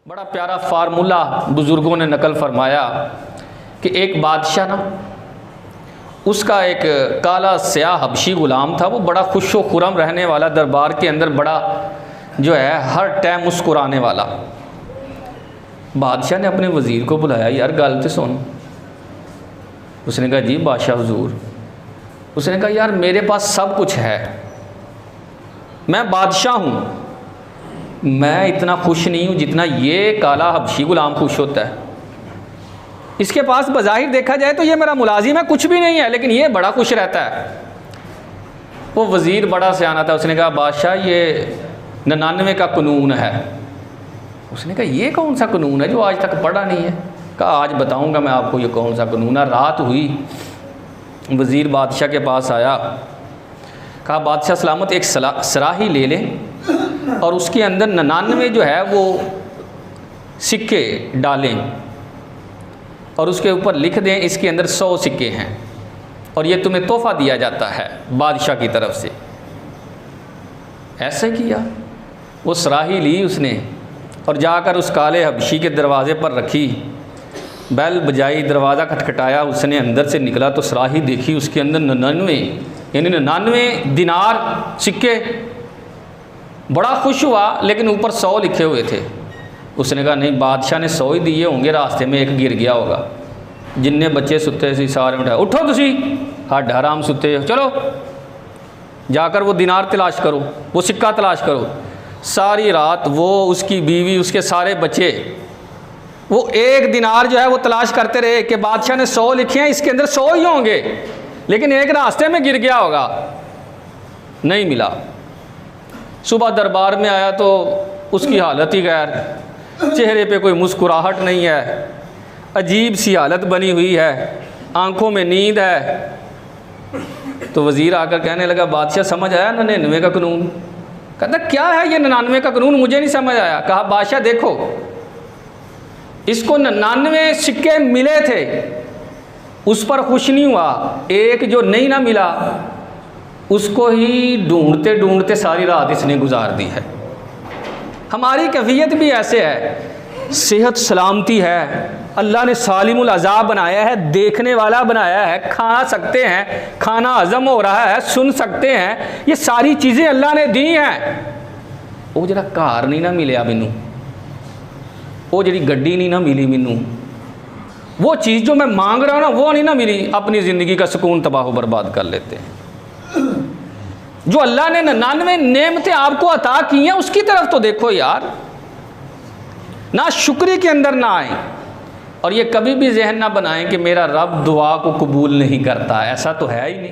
बड़ा प्यारा फार्मूला बुज़ुर्गों ने नकल फरमाया कि एक बादशाह ना, उसका एक काला स्याह हबशी ग़ुलाम था। वो बड़ा खुश व खुरम रहने वाला, दरबार के अंदर बड़ा जो है हर टाइम मुस्कुराने वाला। बादशाह ने अपने वज़ीर को बुलाया, यार गल तो सुन। उसने कहा जी बादशाह हुजूर। उसने कहा यार मेरे पास सब कुछ है, मैं बादशाह हूँ, मैं इतना खुश नहीं हूँ जितना ये काला हबशी ग़ुलाम खुश होता है। इसके पास बज़ाहिर देखा जाए तो ये मेरा मुलाजिम है, कुछ भी नहीं है, लेकिन ये बड़ा खुश रहता है। वो वज़ीर बड़ा सियाना था, उसने कहा बादशाह ये 99 का कानून है। उसने कहा ये कौन सा कानून है जो आज तक पढ़ा नहीं है? कहा आज बताऊंगा मैं आपको ये कौन सा कानून है। रात हुई, वज़ीर बादशाह के पास आया, कहा बादशाह सलामत एक सराही ले लें और उसके अंदर 99 जो है वो सिक्के डालें और उसके ऊपर लिख दें इसके अंदर 100 सिक्के हैं और ये तुम्हें तोहफ़ा दिया जाता है बादशाह की तरफ से। ऐसे किया, वो सराही ली उसने और जाकर उस काले हबशी के दरवाज़े पर रखी, बैल बजाई, दरवाज़ा खटखटाया, उसने अंदर से निकला तो सराही देखी, उसके अंदर 99 यानी 99 दिनार सिक्के। बड़ा खुश हुआ, लेकिन ऊपर 100 लिखे हुए थे। उसने कहा नहीं, बादशाह ने 100 ही दिए होंगे, रास्ते में एक गिर गया होगा। जिन्ने बच्चे सुते सी सारे उठाए, उठो तुसी हड हराम सुते, चलो जाकर वो दिनार तलाश करो, वो सिक्का तलाश करो। सारी रात वो, उसकी बीवी, उसके सारे बच्चे, वो एक दिनार जो है वो तलाश करते रहे कि बादशाह ने 100 लिखे हैं, इसके अंदर 100 ही होंगे, लेकिन एक रास्ते में गिर गया होगा। नहीं मिला। सुबह दरबार में आया तो उसकी हालत ही गैर, चेहरे पे कोई मुस्कुराहट नहीं है, अजीब सी हालत बनी हुई है, आंखों में नींद है। तो वज़ीर आकर कहने लगा बादशाह समझ आया 99 का कानून? कहता क्या है ये 99 का कानून, मुझे नहीं समझ आया। कहा बादशाह देखो, इसको 99 सिक्के मिले थे, उस पर खुश नहीं हुआ, एक जो नहीं ना मिला उसको ही ढूंढते ढूंढते सारी रात इसने गुजार दी है। हमारी कैफियत भी ऐसे है, सेहत सलामती है, अल्लाह ने सालिमुल अज़ाब बनाया है, देखने वाला बनाया है, खा सकते हैं, खाना हज़म हो रहा है, सुन सकते हैं, ये सारी चीज़ें अल्लाह ने दी हैं। वो जरा घर नहीं ना मिले मैनू, वो जड़ी गड्डी नहीं ना मिली मैनू, वो चीज़ जो मैं मांग रहा हूँ ना वो नहीं ना मिली, अपनी ज़िंदगी का सुकून तबाह बर्बाद कर लेते हैं। जो अल्लाह ने 99 नेमतें आपको अता की हैं उसकी तरफ तो देखो यार, ना शुक्री के अंदर ना आए। और ये कभी भी जहन ना बनाएं कि मेरा रब दुआ को कबूल नहीं करता, ऐसा तो है ही नहीं।